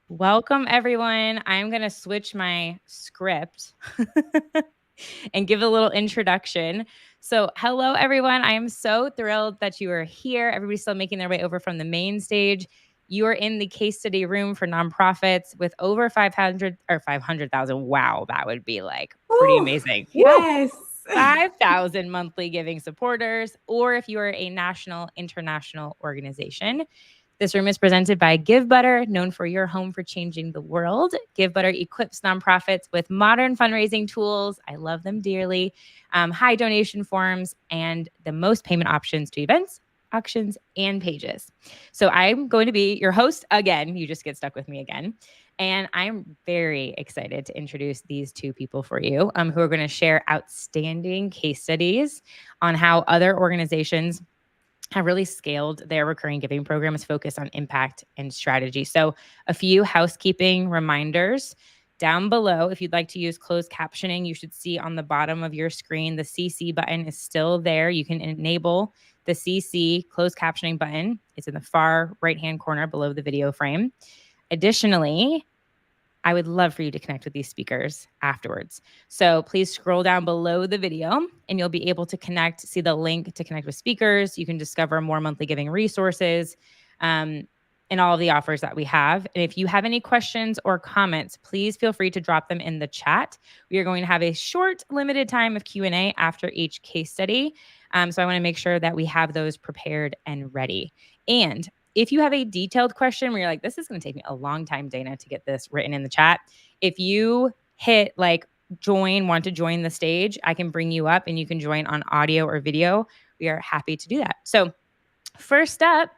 Welcome, everyone. I'm going to switch my script and give a little introduction. So, hello, everyone. I am so thrilled that you are here. Everybody's still making their way over from the main stage. You are in the case study room for nonprofits with over 500 or 500,000. Wow, that would be like pretty Ooh, amazing. Woo! yes. 5,000 monthly giving supporters, or if you are a national, international organization. This room is presented by GiveButter, known for your home for changing the world. GiveButter equips nonprofits with modern fundraising tools. I love them dearly. High donation forms and the most payment options to events, auctions, and pages. So I'm going to be your host again. You just get stuck with me again. And I'm very excited to introduce these two people for you who are going to share outstanding case studies on how other organizations have really scaled their recurring giving programs focused on impact and strategy. So, a few housekeeping reminders down below. If you'd like to use closed captioning, you should see on the bottom of your screen the CC button is still there. You can enable the CC closed captioning button. It's in the far right-hand corner below the video frame. Additionally, I would love for you to connect with these speakers afterwards. So please scroll down below the video and you'll be able to connect, see the link to connect with speakers. You can discover more monthly giving resources and all of the offers that we have. And if you have any questions or comments, please feel free to drop them in the chat. We are going to have a short, limited time of Q&A after each case study. So I want to make sure that we have those prepared and ready. And if you have a detailed question where you're like, this is going to take me a long time, Dana, to get this written in the chat, if you hit like want to join the stage, I can bring you up and you can join on audio or video. We are happy to do that. So first up,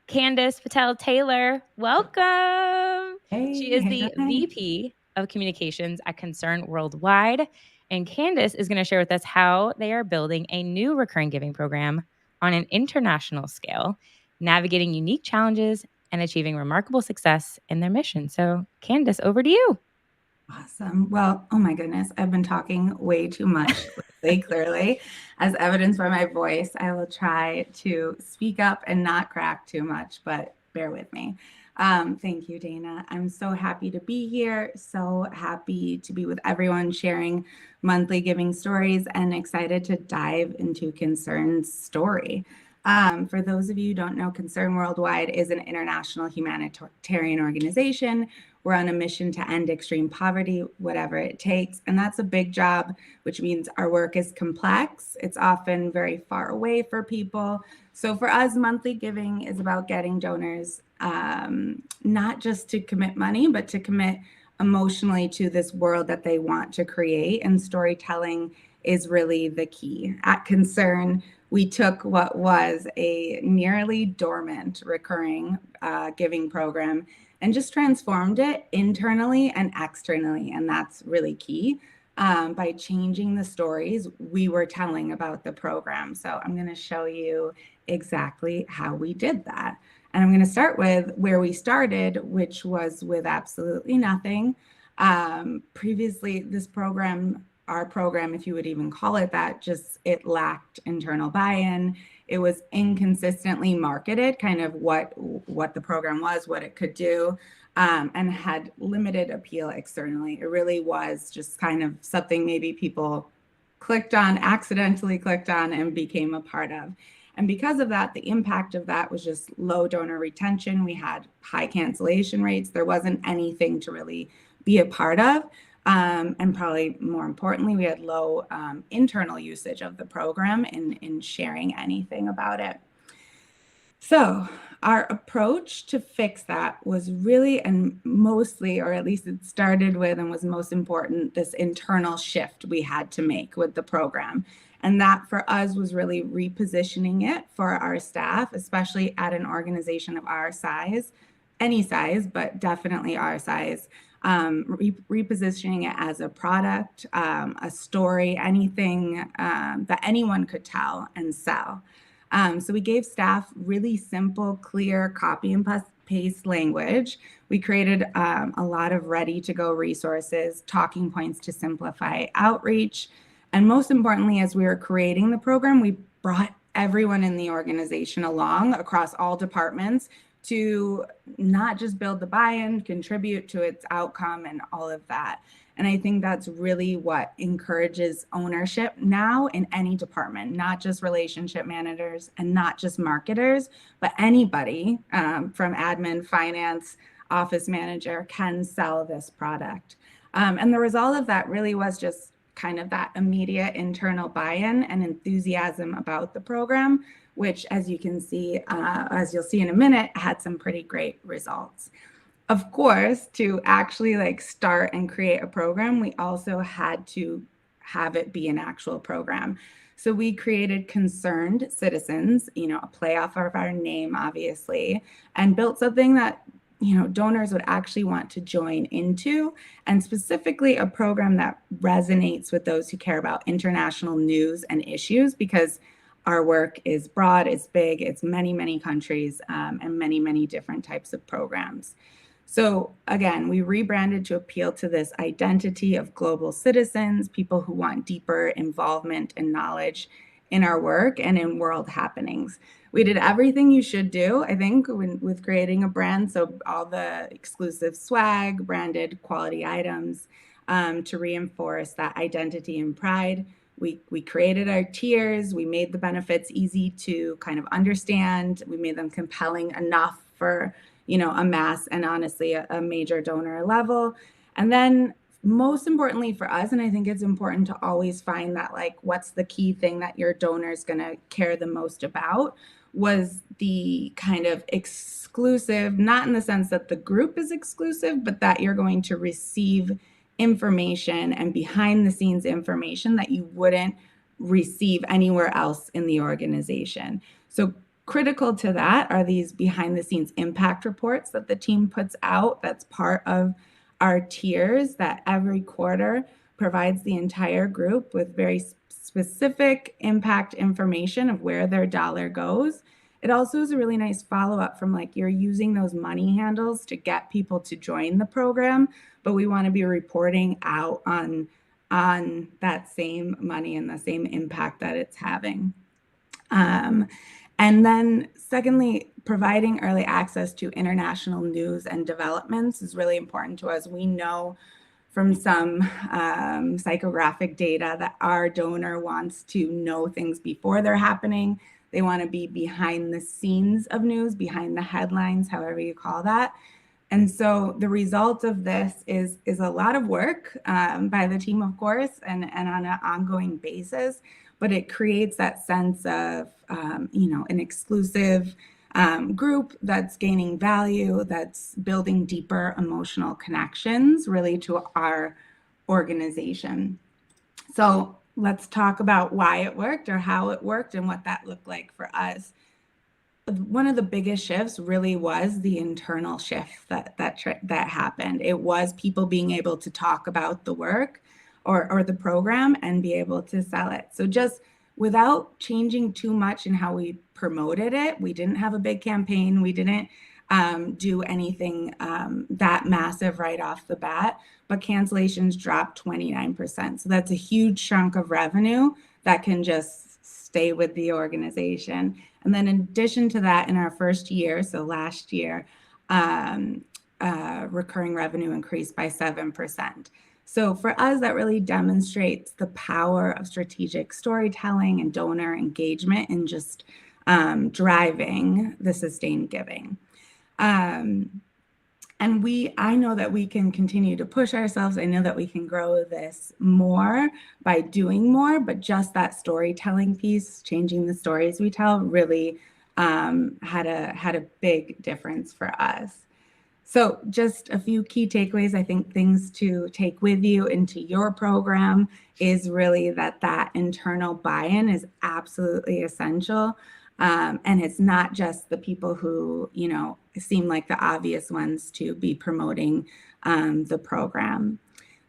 Candance Patel-Taylor, welcome. She is the Hi. VP of Communications at Concern Worldwide. And Candance is going to share with us how they are building a new recurring giving program on an international scale, navigating unique challenges and achieving remarkable success in their mission. So, Candance, over to you. Awesome. Well, oh my goodness, I've been talking way too much lately, clearly, as evidenced by my voice. I will try to speak up and not crack too much, but bear with me. Thank you, Dana. I'm so happy to be here, so happy to be with everyone sharing monthly giving stories, and excited to dive into Concern's story. For those of you who don't know, Concern Worldwide is an international humanitarian organization. We're on a mission to end extreme poverty, whatever it takes. And that's a big job, which means our work is complex. It's often very far away for people. So for us, monthly giving is about getting donors not just to commit money, but to commit emotionally to this world that they want to create. And storytelling is really the key. At Concern, we took what was a nearly dormant recurring giving program and just transformed it internally and externally. And that's really key. By changing the stories we were telling about the program. So I'm going to show you exactly how we did that. And I'm going to start with where we started, which was with absolutely nothing. Previously, this program, our program, if you would even call it that, just it lacked internal buy-in. It was inconsistently marketed, kind of what the program was, what it could do, and had limited appeal externally. It really was just kind of something maybe people accidentally clicked on and became a part of. And because of that, the impact of that was just low donor retention. We had high cancellation rates. There wasn't anything to really be a part of. And probably more importantly, we had low internal usage of the program in sharing anything about it. So our approach to fix that was really, and mostly, or at least it started with and was most important, this internal shift we had to make with the program. And that for us was really repositioning it for our staff, especially at an organization of our size, any size, but definitely our size. Repositioning it as a product, a story, anything that anyone could tell and sell. So we gave staff really simple, clear copy and paste language. We created a lot of ready-to-go resources, talking points to simplify outreach. And most importantly, as we were creating the program, we brought everyone in the organization along across all departments to not just build the buy-in, contribute to its outcome and all of that. And I think that's really what encourages ownership now in any department, not just relationship managers and not just marketers, but anybody from admin, finance, office manager can sell this product. And the result of that really was just kind of that immediate internal buy-in and enthusiasm about the program, which, as you can see, as you'll see in a minute, had some pretty great results. Of course, to actually like start and create a program, we also had to have it be an actual program. So we created Concerned Citizens, a play off of our name, obviously, and built something that donors would actually want to join into, and specifically a program that resonates with those who care about international news and issues, because our work is broad, it's big, it's many, many countries, and many, many different types of programs. So again, we rebranded to appeal to this identity of global citizens, people who want deeper involvement and knowledge in our work and in world happenings. We did everything you should do, I think, with creating a brand. So all the exclusive swag, branded quality items to reinforce that identity and pride. We created our tiers. We made the benefits easy to kind of understand. We made them compelling enough for a mass and honestly a major donor level. And then most importantly for us, and I think it's important to always find that, like, what's the key thing that your donor is going to care the most about, was the kind of exclusive, not in the sense that the group is exclusive, but that you're going to receive information and behind the scenes information that you wouldn't receive anywhere else in the organization. So critical to that are these behind the scenes impact reports that the team puts out. That's part of our tiers that every quarter provides the entire group with very specific impact information of where their dollar goes. It also is a really nice follow-up from, like, you're using those money handles to get people to join the program, but we want to be reporting out on that same money and the same impact that it's having. And then secondly, providing early access to international news and developments is really important to us. We know from some psychographic data that our donor wants to know things before they're happening. They want to be behind the scenes of news, behind the headlines, however you call that. And so the result of this is a lot of work by the team, of course, and on an ongoing basis, but it creates that sense of, an exclusive group that's gaining value, that's building deeper emotional connections really to our organization. So let's talk about why it worked, or how it worked, and what that looked like for us. One of the biggest shifts really was the internal shift that happened. It was people being able to talk about the work or the program and be able to sell it. So just without changing too much in how we promoted it, we didn't have a big campaign. We didn't do anything that massive right off the bat, but cancellations dropped 29%. So that's a huge chunk of revenue that can just stay with the organization. And then in addition to that, in our first year, so last year, recurring revenue increased by 7%. So for us, that really demonstrates the power of strategic storytelling and donor engagement and just driving the sustained giving. And I know that we can continue to push ourselves. I know that we can grow this more by doing more, but just that storytelling piece, changing the stories we tell, really had a big difference for us. So just a few key takeaways, I think things to take with you into your program is really that internal buy-in is absolutely essential. And it's not just the people who, seem like the obvious ones to be promoting the program.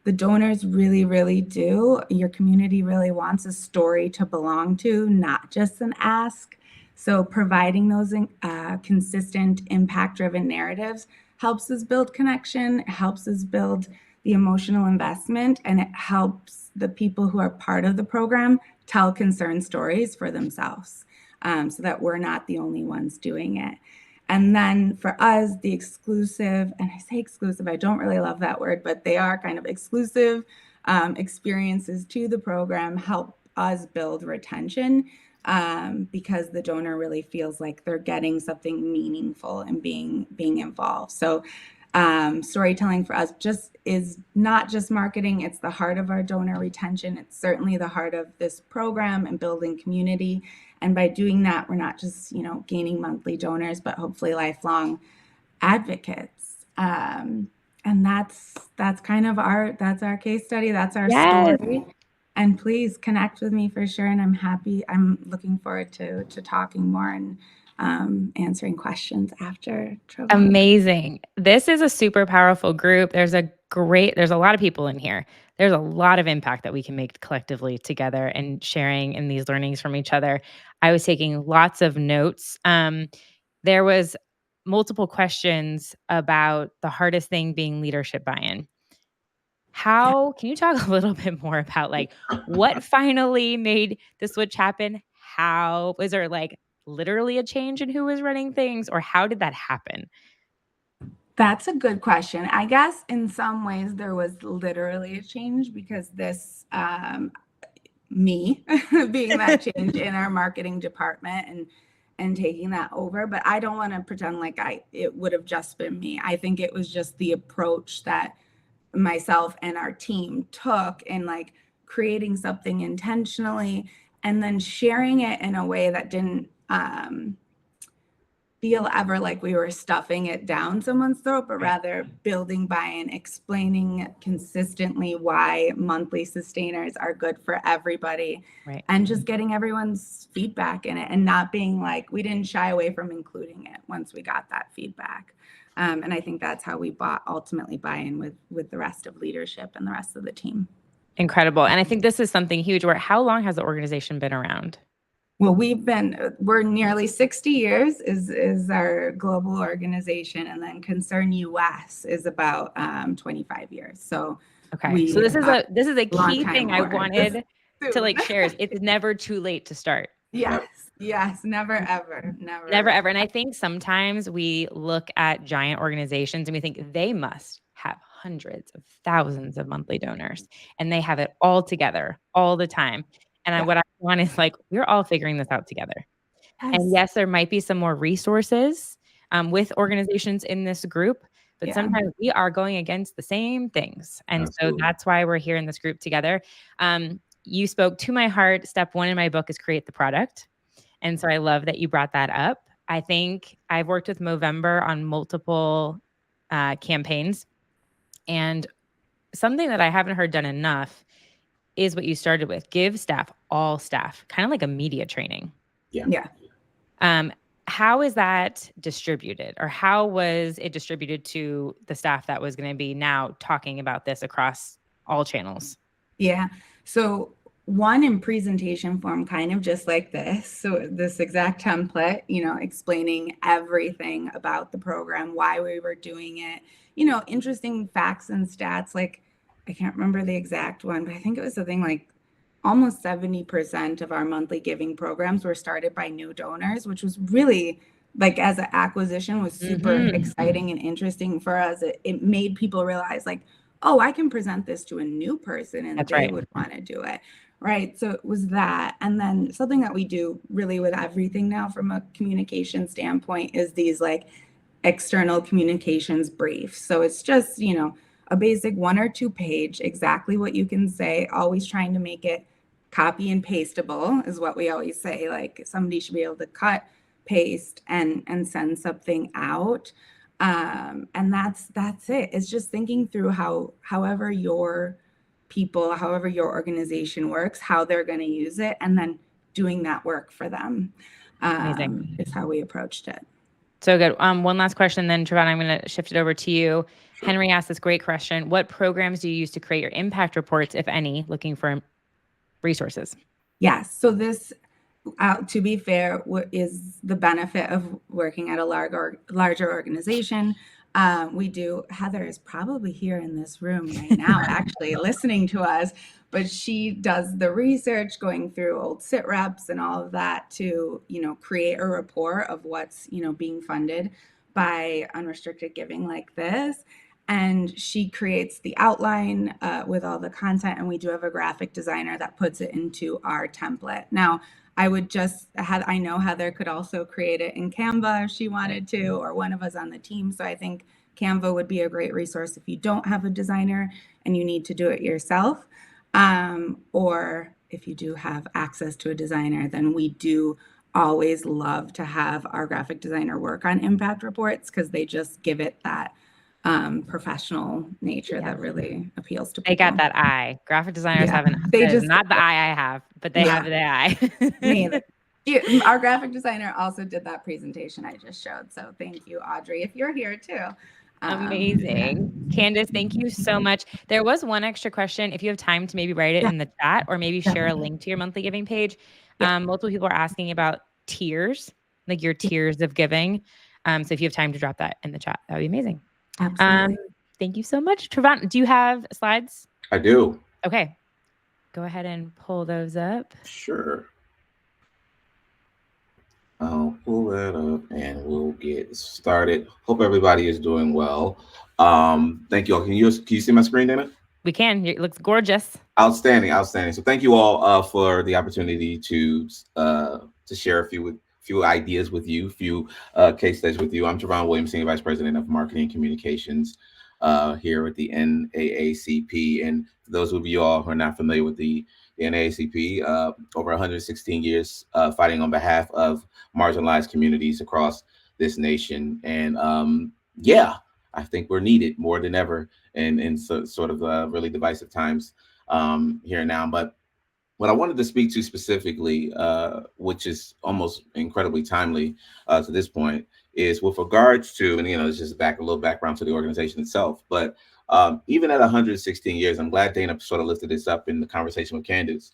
The donors really, really do. Your community really wants a story to belong to, not just an ask. So providing those consistent impact-driven narratives helps us build connection, helps us build the emotional investment, and it helps the people who are part of the program tell concerned stories for themselves, so that we're not the only ones doing it. And then for us, the exclusive, and I say exclusive, I don't really love that word, but they are kind of exclusive experiences to the program help us build retention because the donor really feels like they're getting something meaningful and being involved. So storytelling for us just is not just marketing, it's the heart of our donor retention. It's certainly the heart of this program and building community. And by doing that, we're not just, gaining monthly donors, but hopefully lifelong advocates. And that's kind of that's our case study. That's our Yes. story. And please connect with me for sure. And I'm looking forward to talking more and answering questions after Trovon. Amazing. This is a super powerful group. There's a lot of people in here. There's a lot of impact that we can make collectively together and sharing in these learnings from each other. I was taking lots of notes. There was multiple questions about the hardest thing being leadership buy-in. Can you talk a little bit more about what finally made the switch happen? How was there literally a change in who was running things, or how did that happen? That's a good question. I guess in some ways there was literally a change because me being that change in our marketing department and taking that over. But I don't want to pretend like it would have just been me. I think it was just the approach that myself and our team took in creating something intentionally and then sharing it in a way that didn't feel ever like we were stuffing it down someone's throat, but rather building buy-in, explaining consistently why monthly sustainers are good for everybody, Right. and just getting everyone's feedback in it and not being we didn't shy away from including it once we got that feedback. And I think that's how we ultimately buy-in with the rest of leadership and the rest of the team. Incredible. And I think this is something huge. How long has the organization been around? Well, we're nearly 60 years is our global organization, and then Concern US is about 25 years. So okay, so this is a key thing I wanted to share. It's never too late to start. Yes, never ever. And I think sometimes we look at giant organizations and we think they must have hundreds of thousands of monthly donors and they have it all together all the time. And what I want is we're all figuring this out together. Yes. And yes, there might be some more resources with organizations in this group, but sometimes we are going against the same things. And so that's why we're here in this group together. You spoke to my heart. Step one in my book is create the product. And so I love that you brought that up. I think I've worked with Movember on multiple campaigns. And something that I haven't heard done enough is what you started with. Give all staff, kind of like a media training. Yeah. How is that distributed, or how was it distributed to the staff that was going to be now talking about this across all channels? Yeah. So one in presentation form, kind of just like this. So this exact template, explaining everything about the program, why we were doing it, interesting facts and stats. I can't remember the exact one, but I think it was something like almost 70% of our monthly giving programs were started by new donors, which was really as an acquisition was super exciting and interesting for us. It made people realize oh, I can present this to a new person and they would want to do it. Right. So it was that. And then something that we do really with everything now from a communication standpoint is these external communications briefs. So it's just, a basic 1 or 2 page, exactly what you can say, always trying to make it copy and pasteable is what we always say. Somebody should be able to cut, paste, and send something out. And that's it. It's just thinking through however your people, however your organization works, how they're going to use it, and then doing that work for them. Is how we approached it. So good. One last question, then Trovon, I'm going to shift it over to you. Henry asked this great question. What programs do you use to create your impact reports, if any, looking for resources? Yes. So this, to be fair, is the benefit of working at a larger organization. We do. Heather is probably here in this room right now, actually listening to us, but she does the research, going through old sit reps and all of that to, create a report of what's, being funded by unrestricted giving like this. And she creates the outline with all the content, and we do have a graphic designer that puts it into our template. Now, I know Heather could also create it in Canva if she wanted to, or one of us on the team. So I think Canva would be a great resource if you don't have a designer and you need to do it yourself. Or if you do have access to a designer, then we do always love to have our graphic designer work on impact reports because they just give it that professional nature that really appeals to people. They got that eye. Graphic designers have not the eye I have, but they have the eye. Me either. Our graphic designer also did that presentation I just showed. So thank you, Audrey, if you're here too. Amazing. Candace, thank you so much. There was one extra question. If you have time to maybe write it in the chat or maybe share a link to your monthly giving page. Multiple people are asking about tiers, like your tiers of giving. So if you have time to drop that in the chat, that would be amazing. Absolutely. Thank you so much. Trovon, do you have slides? I do. Okay. Go ahead and pull those up. Sure. I'll pull that up and we'll get started. Hope everybody is doing well. Thank you all. Can you see my screen, Dana? We can. It looks gorgeous. Outstanding. So thank you all for the opportunity to share a few ideas with you, few case studies with you. I'm Trovon Williams, Senior Vice President of Marketing and Communications here at the NAACP. And for those of you all who are not familiar with the NAACP, over 116 years fighting on behalf of marginalized communities across this nation. And I think we're needed more than ever in sort of really divisive times here now. But what I wanted to speak to specifically, which is almost incredibly timely to this point, is with regards to, and it's just a little background to the organization itself. But even at 116 years, I'm glad Dana sort of lifted this up in the conversation with Candance,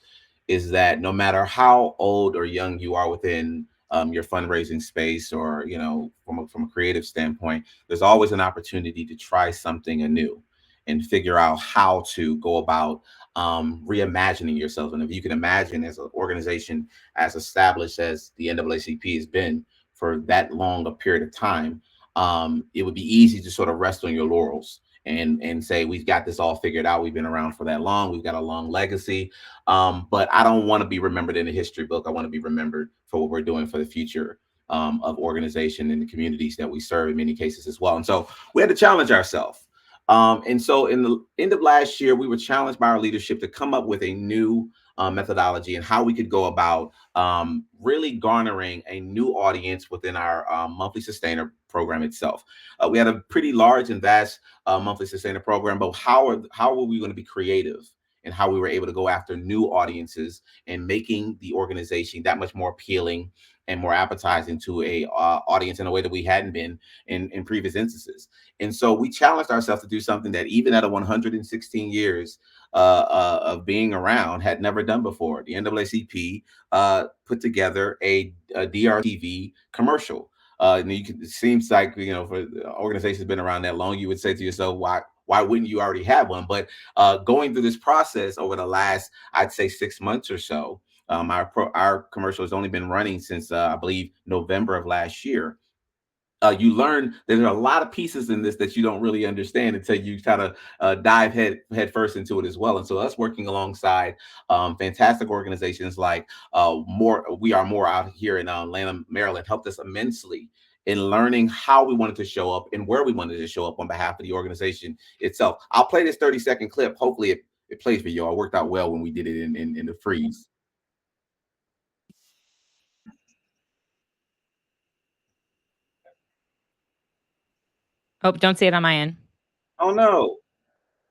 is that no matter how old or young you are within your fundraising space, or from a creative standpoint, there's always an opportunity to try something anew and figure out how to go about reimagining yourself. And if you can imagine, as an organization as established as the NAACP has been for that long a period of time, it would be easy to sort of rest on your laurels and say, we've got this all figured out. We've been around for that long. We've got a long legacy. But I don't want to be remembered in a history book. I want to be remembered for what we're doing for the future of organization and the communities that we serve in many cases as well. And so we had to challenge ourselves. And so in the end of last year, we were challenged by our leadership to come up with a new methodology and how we could go about really garnering a new audience within our monthly sustainer program itself. We had a pretty large and vast monthly sustainer program, but how were we going to be creative and how we were able to go after new audiences and making the organization that much more appealing and more appetizing to a audience in a way that we hadn't been in previous instances. And so we challenged ourselves to do something that even at 116 years of being around had never done before. The NAACP put together a DRTV commercial. And it seems like, for the organization's been around that long, you would say to yourself, why wouldn't you already have one? But going through this process over the last, I'd say 6 months or so, our commercial has only been running since I believe November of last year. You learn there's a lot of pieces in this that you don't really understand until you kind of dive head first into it as well. And so us working alongside fantastic organizations like We Are More out here in Atlanta, Maryland, helped us immensely in learning how we wanted to show up and where we wanted to show up on behalf of the organization itself. I'll play this 30-second clip. Hopefully it plays for you. It worked out well when we did it in the freeze. Oh, don't see it on my end. Oh, no.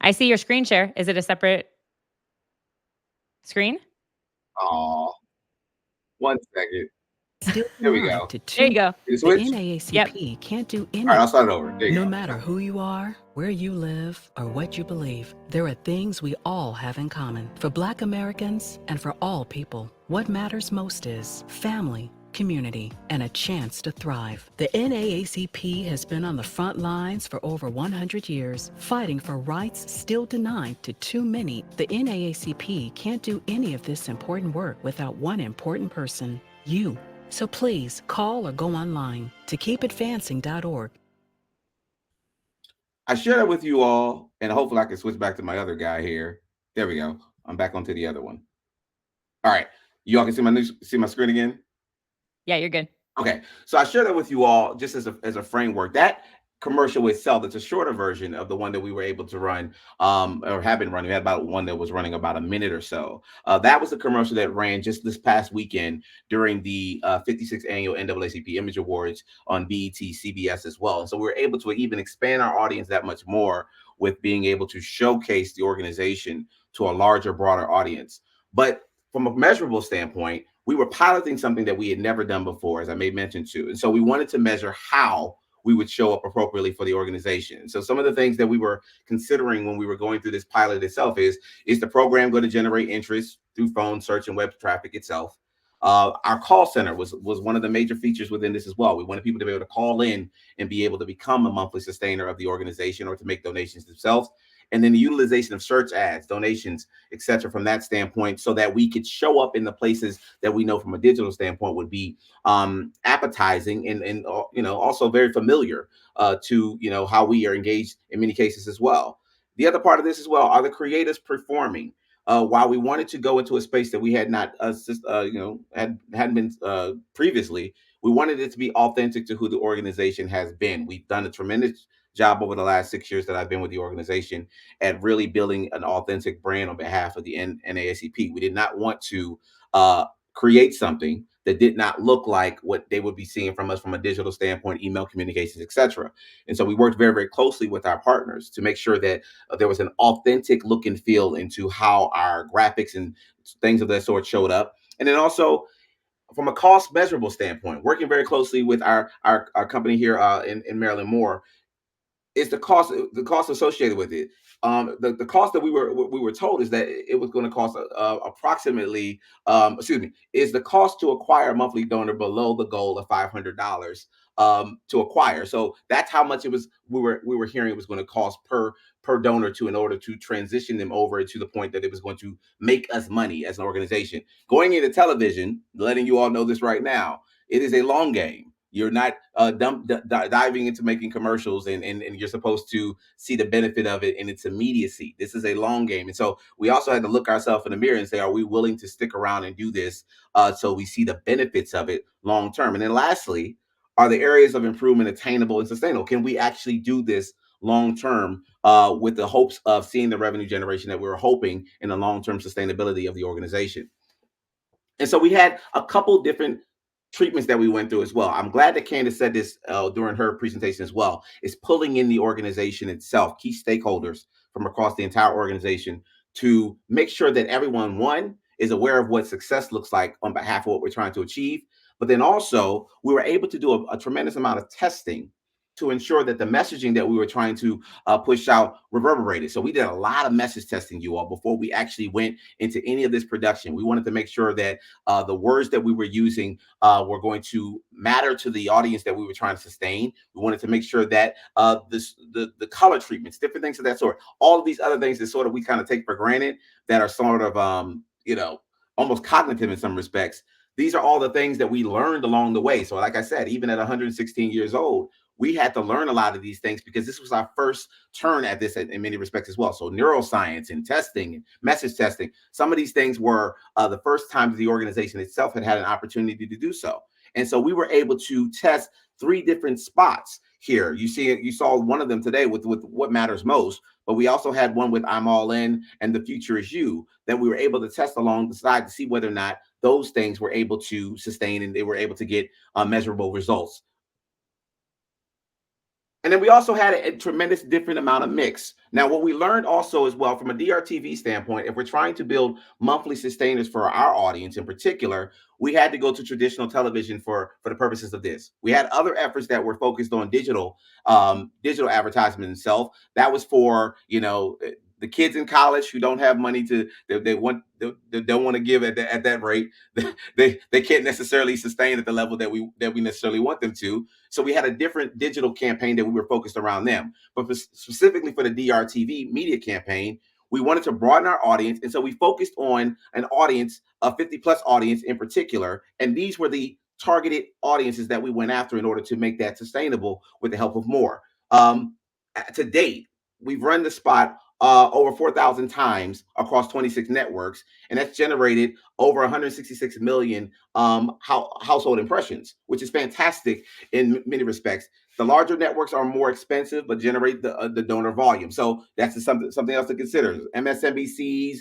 I see your screen share. Is it a separate screen? Oh, 1 second. Here we go. There you go. The NAACP can't do anything. All right, I'll start it over. No matter who you are, where you live, or what you believe, there are things we all have in common. For Black Americans and for all people, what matters most is family, community and a chance to thrive. The NAACP has been on the front lines for over 100 years, fighting for rights still denied to too many. The NAACP can't do any of this important work without one important person, you. So please call or go online to keepadvancing.org. I share that with you all, and hopefully I can switch back to my other guy here. There we go. I'm back onto the other one. All right. You all can see my screen again? Yeah, you're good. Okay. So I share that with you all just as a framework. That commercial itself, it's a shorter version of the one that we were able to run or have been running. We had about one that was running about a minute or so. That was the commercial that ran just this past weekend during the 56th annual NAACP Image Awards on BET CBS as well. And so we were able to even expand our audience that much more with being able to showcase the organization to a larger, broader audience. But from a measurable standpoint, we were piloting something that we had never done before, as I made mention to. And so we wanted to measure how we would show up appropriately for the organization. So some of the things that we were considering when we were going through this pilot itself is the program going to generate interest through phone search and web traffic itself? Our call center was one of the major features within this as well. We wanted people to be able to call in and be able to become a monthly sustainer of the organization or to make donations themselves. And then the utilization of search ads, donations, et cetera, from that standpoint, so that we could show up in the places that we know from a digital standpoint would be appetizing and also very familiar to how we are engaged in many cases as well. The other part of this as well are the creators performing. While we wanted to go into a space that we had not hadn't been previously, we wanted it to be authentic to who the organization has been. We've done a tremendous job over the last 6 years that I've been with the organization at really building an authentic brand on behalf of the NAACP. We did not want to create something that did not look like what they would be seeing from us from a digital standpoint, email communications, et cetera. And so we worked very, very closely with our partners to make sure that there was an authentic look and feel into how our graphics and things of that sort showed up. And then also from a cost measurable standpoint, working very closely with our company here in Maryland Moore, is the cost associated with it. The cost that we were told is that it was going to cost approximately, is the cost to acquire a monthly donor below the goal of $500 to acquire. So that's how much it was. We were hearing it was going to cost per donor in order to transition them over to the point that it was going to make us money as an organization. Going into television, letting you all know this right now, it is a long game. You're not diving into making commercials and you're supposed to see the benefit of it in its immediacy. This is a long game. And so we also had to look ourselves in the mirror and say, are we willing to stick around and do this so we see the benefits of it long term? And then lastly, are the areas of improvement attainable and sustainable? Can we actually do this long term with the hopes of seeing the revenue generation that we were hoping in the long term sustainability of the organization? And so we had a couple different treatments that we went through as well. I'm glad that Candance said this during her presentation as well, is pulling in the organization itself, key stakeholders from across the entire organization to make sure that everyone, one, is aware of what success looks like on behalf of what we're trying to achieve. But then also we were able to do a tremendous amount of testing to ensure that the messaging that we were trying to push out reverberated. So we did a lot of message testing, you all, before we actually went into any of this production. We wanted to make sure that the words that we were using were going to matter to the audience that we were trying to sustain. We wanted to make sure that the color treatments, different things of that sort, all of these other things that sort of we kind of take for granted that are sort of, almost cognitive in some respects. These are all the things that we learned along the way. So like I said, even at 116 years old, we had to learn a lot of these things because this was our first turn at this in many respects as well. So neuroscience and testing and message testing, some of these things were the first time the organization itself had an opportunity to do so. And so we were able to test 3 different spots here. You saw one of them today with what matters most, but we also had one with I'm All In and The Future Is You that we were able to test along the side to see whether or not those things were able to sustain and they were able to get measurable results. And then we also had a tremendous different amount of mix. Now, what we learned also as well from a DRTV standpoint, if we're trying to build monthly sustainers for our audience in particular, we had to go to traditional television for the purposes of this. We had other efforts that were focused on digital advertisement itself. That was for, the kids in college who don't have money to they don't want to give at that rate. They can't necessarily sustain at the level that we necessarily want them to. So we had a different digital campaign that we were focused around them. But specifically for the DRTV media campaign, we wanted to broaden our audience, and so we focused on an audience, a 50+ audience in particular, and these were the targeted audiences that we went after in order to make that sustainable with the help of more. To date, we've run the spot over 4,000 times across 26 networks, and that's generated over 166 million household impressions, which is fantastic in many respects. The larger networks are more expensive, but generate the donor volume. So that's something else to consider. MSNBCs,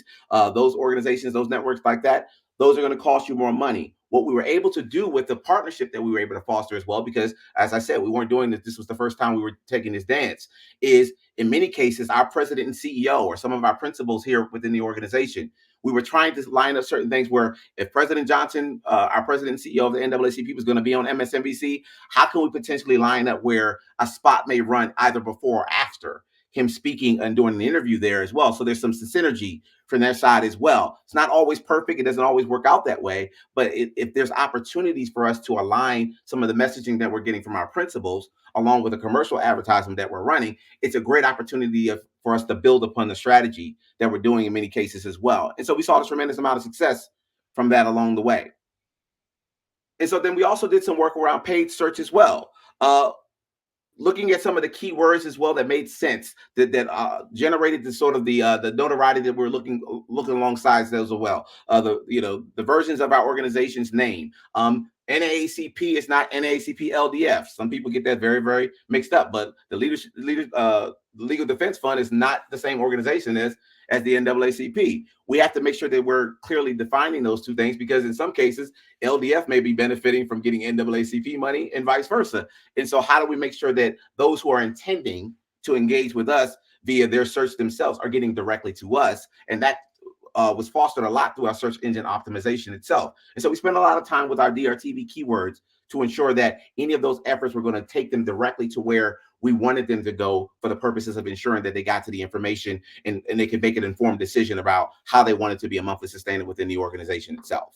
those organizations, those networks like that, those are going to cost you more money. What we were able to do with the partnership that we were able to foster as well, because as I said, we weren't doing this. This was the first time we were taking this dance, is in many cases, our president and CEO or some of our principals here within the organization, we were trying to line up certain things where if President Johnson, our president and CEO of the NAACP, was going to be on MSNBC, how can we potentially line up where a spot may run either before or after him speaking and doing an interview there as well? So there's some synergy from their side as well. It's not always perfect. It doesn't always work out that way. But if there's opportunities for us to align some of the messaging that we're getting from our principals, along with the commercial advertisement that we're running, it's a great opportunity for us to build upon the strategy that we're doing in many cases as well. And so we saw a tremendous amount of success from that along the way. And so then we also did some work around paid search as well. Looking at some of the keywords as well that made sense, that generated the sort of the notoriety that we're looking alongside those as well. The versions of our organization's name. NAACP is not NAACP LDF. Some people get that very, very mixed up. But the Legal Defense Fund is not the same organization as the NAACP. We have to make sure that we're clearly defining those two things, because in some cases, LDF may be benefiting from getting NAACP money and vice versa. And so how do we make sure that those who are intending to engage with us via their search themselves are getting directly to us? And that was fostered a lot through our search engine optimization itself. And so we spent a lot of time with our DRTV keywords to ensure that any of those efforts were going to take them directly to where we wanted them to go, for the purposes of ensuring that they got to the information and they could make an informed decision about how they wanted to be a monthly sustainer within the organization itself.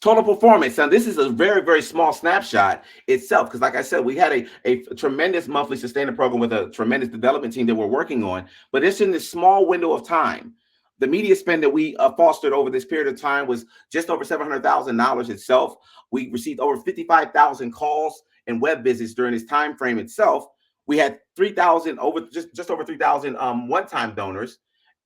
Total performance. Now, this is a very, very small snapshot itself, because like I said, we had a tremendous monthly sustainer program with a tremendous development team that we're working on, but it's in this small window of time. The media spend that we fostered over this period of time was just over $700,000 itself. We received over 55,000 calls and web visits during this time frame itself. We had 3,000 just over 3,000 one-time donors,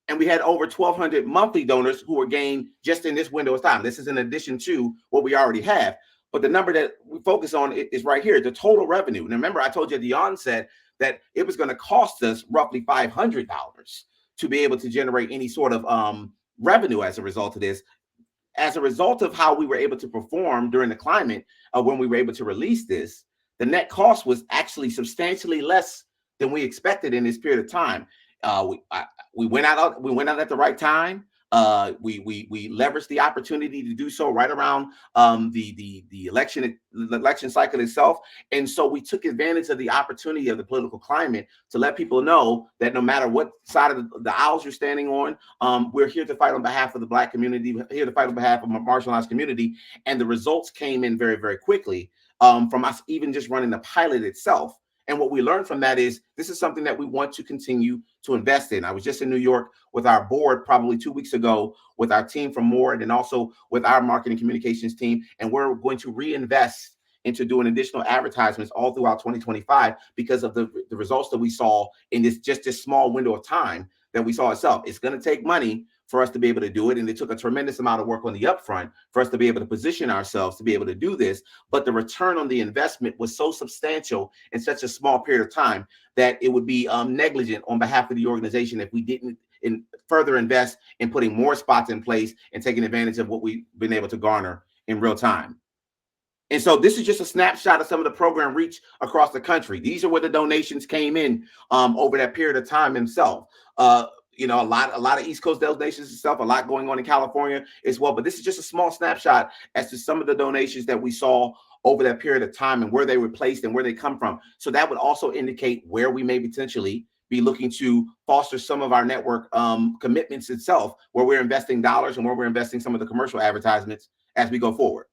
and we had over 1,200 monthly donors who were gained just in this window of time. This is in addition to what we already have. But the number that we focus on is right here, the total revenue. Now, remember, I told you at the onset that it was going to cost us roughly $500 to be able to generate any sort of revenue as a result of this. As a result of how we were able to perform during the climate when we were able to release this, the net cost was actually substantially less than we expected in this period of time. We went out at the right time. We leveraged the opportunity to do so right around the election cycle itself, and so we took advantage of the opportunity of the political climate to let people know that no matter what side of the aisles you're standing on, we're here to fight on behalf of the Black community, we're here to fight on behalf of a marginalized community, and the results came in very, very quickly from us even just running the pilot itself. And what we learned from that is this is something that we want to continue to invest in. I was just in New York with our board probably 2 weeks ago with our team from More, and then also with our marketing communications team. And we're going to reinvest into doing additional advertisements all throughout 2025 because of the results that we saw in this small window of time that we saw itself. It's going to take money for us to be able to do it. And it took a tremendous amount of work on the upfront for us to be able to position ourselves to be able to do this. But the return on the investment was so substantial in such a small period of time that it would be negligent on behalf of the organization if we didn't further invest in putting more spots in place and taking advantage of what we've been able to garner in real time. And so this is just a snapshot of some of the program reach across the country. These are where the donations came in over that period of time itself. A lot of East Coast donations itself, a lot going on in California as well. But this is just a small snapshot as to some of the donations that we saw over that period of time and where they were placed and where they come from. So that would also indicate where we may potentially be looking to foster some of our network commitments itself, where we're investing dollars and where we're investing some of the commercial advertisements as we go forward.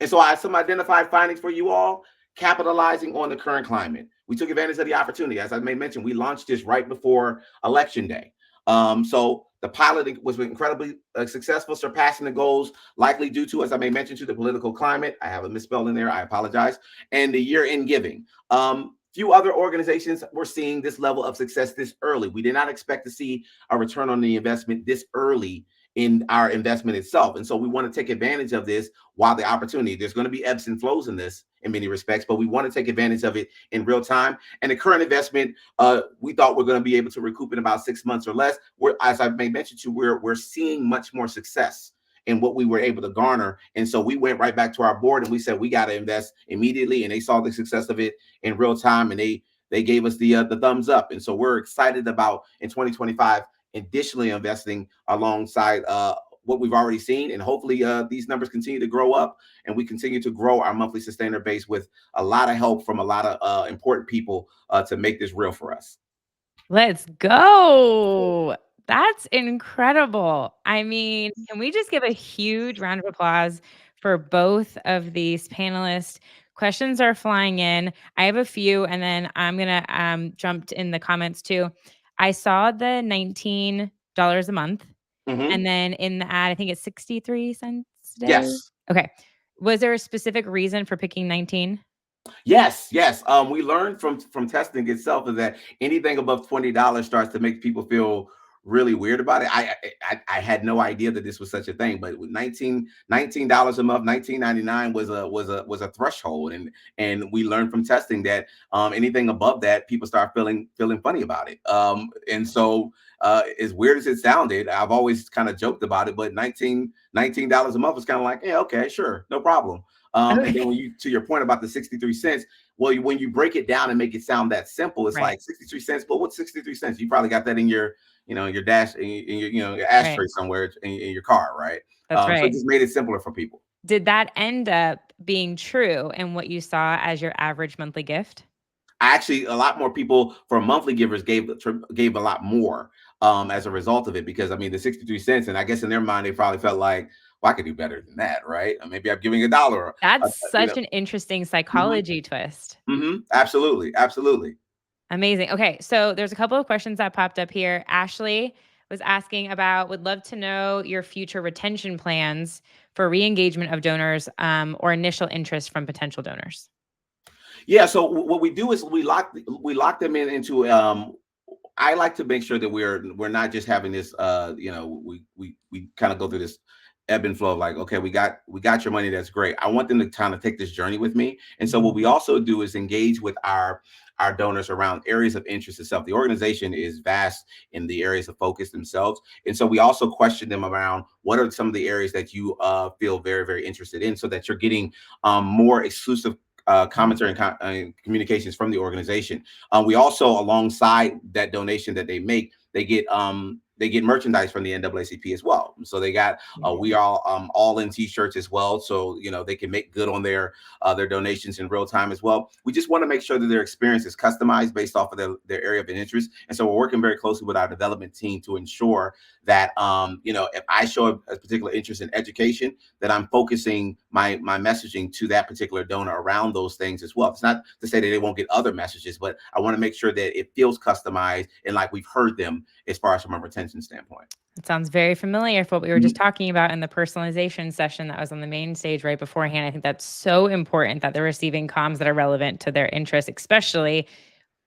And so I have some identified findings for you all. Capitalizing on the current climate. We took advantage of the opportunity. As I may mention, we launched this right before Election Day. So the pilot was incredibly successful, surpassing the goals, likely due to, as I may mention, to the political climate. I have a misspell in there. I apologize. And the year-end giving. Few other organizations were seeing this level of success this early. We did not expect to see a return on the investment this early in our investment itself. And so we want to take advantage of this while the opportunity, there's going to be ebbs and flows in this in many respects, but we want to take advantage of it in real time. And the current investment, we thought we're going to be able to recoup in about 6 months or less. As I may mention to you, we're seeing much more success in what we were able to garner. And so we went right back to our board and we said, we got to invest immediately. And they saw the success of it in real time. And they gave us the thumbs up. And so we're excited about in 2025, additionally investing alongside what we've already seen. And hopefully these numbers continue to grow up and we continue to grow our monthly sustainer base with a lot of help from a lot of important people to make this real for us. Let's go. That's incredible. I mean, can we just give a huge round of applause for both of these panelists? Questions are flying in. I have a few, and then I'm going to jump in the comments too. I saw the $19 a month, and then in the ad, I think it's 63 cents a day. Yes. Okay. Was there a specific reason for picking 19? Yes. We learned from testing itself is that anything above $20 starts to make people feel really weird about it. I had no idea that this was such a thing, but with $19 a month, $19.99 was a threshold, and we learned from testing that anything above that, people start feeling funny about it. And so as weird as it sounded, I've always kind of joked about it, but $19 a month was kind of like, yeah, okay, sure, no problem. And then when you, to your point about the 63 cents, well, when you break it down and make it sound that simple, it's like 63 cents. But what's 63 cents? You probably got that in your, your dash, in your ashtray somewhere in your car, right? That's right. So it just made it simpler for people. Did that end up being true in what you saw as your average monthly gift? Actually, a lot more people for monthly givers gave a lot more as a result of it, because I mean, the 63 cents, and I guess in their mind, they probably felt like, well, I could do better than that, right? Or maybe I'm giving $1. That's such an interesting psychology twist. Absolutely. Amazing. Okay, so there's a couple of questions that popped up here. Ashley was asking about, would love to know your future retention plans for re-engagement of donors or initial interest from potential donors. Yeah, so what we do is we lock them into I like to make sure that we're not just having this we kind of go through this ebb and flow of like, okay, we got your money, that's great. I want them to kind of take this journey with me. And so what we also do is engage with our donors around areas of interest itself. The organization is vast in the areas of focus themselves. And so we also question them around what are some of the areas that you feel very, very interested in, so that you're getting more exclusive commentary and communications from the organization. We also, alongside that donation that they make, they get merchandise from the NAACP as well. So they got we all in t-shirts as well, so they can make good on their donations in real time as well. We just want to make sure that their experience is customized based off of their area of interest. And so we're working very closely with our development team to ensure that if I show a particular interest in education, that I'm focusing my messaging to that particular donor around those things as well. It's not to say that they won't get other messages, but I want to make sure that it feels customized and like we've heard them as far as from a retention standpoint. It sounds very familiar for what we were just talking about in the personalization session that was on the main stage right beforehand. I think that's so important that they're receiving comms that are relevant to their interests, especially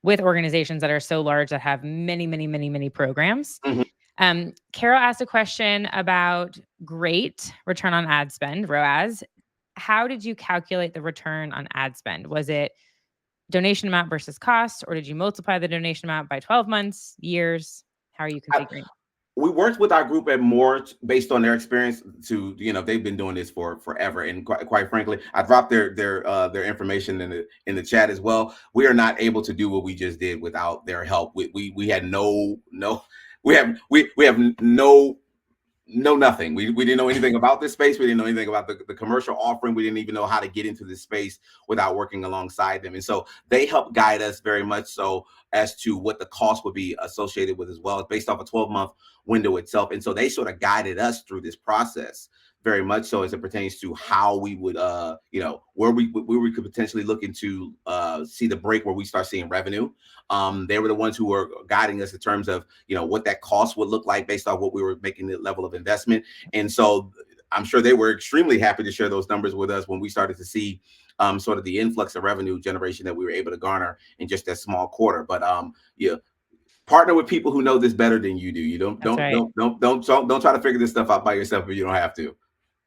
with organizations that are so large that have many, many, many, many programs. Carol asked a question about great return on ad spend, ROAS. How did you calculate the return on ad spend? Was it donation amount versus cost, or did you multiply the donation amount by 12 months, years? How are you configuring? We worked with our group at more based on their experience to, they've been doing this for forever. And quite frankly, I dropped their information in the chat as well. We are not able to do what we just did without their help. We had no know nothing. We didn't know anything about this space. We didn't know anything about the commercial offering. We didn't even know how to get into this space without working alongside them. And so they help guide us very much so as to what the cost would be associated with as well. It's based off a 12-month window itself. And so they sort of guided us through this process very much so as it pertains to how we would, where we could potentially look into see the break where we start seeing revenue. They were the ones who were guiding us in terms of, what that cost would look like based off what we were making the level of investment. And so I'm sure they were extremely happy to share those numbers with us when we started to see sort of the influx of revenue generation that we were able to garner in just that small quarter. But partner with people who know this better than you do. You don't try to figure this stuff out by yourself if you don't have to.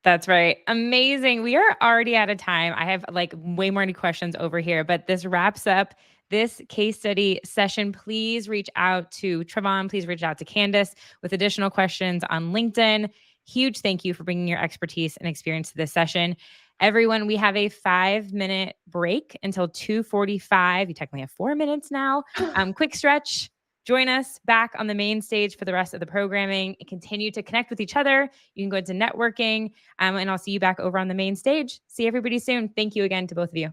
That's right. Amazing. We are already out of time. I have like way more questions over here, but this wraps up this case study session. Please reach out to Trovon. Please reach out to Candance with additional questions on LinkedIn. Huge thank you for bringing your expertise and experience to this session. Everyone, we have a 5-minute break until 2:45. You technically have 4 minutes now. Quick stretch. Join us back on the main stage for the rest of the programming and continue to connect with each other. You can go into networking, and I'll see you back over on the main stage. See everybody soon. Thank you again to both of you.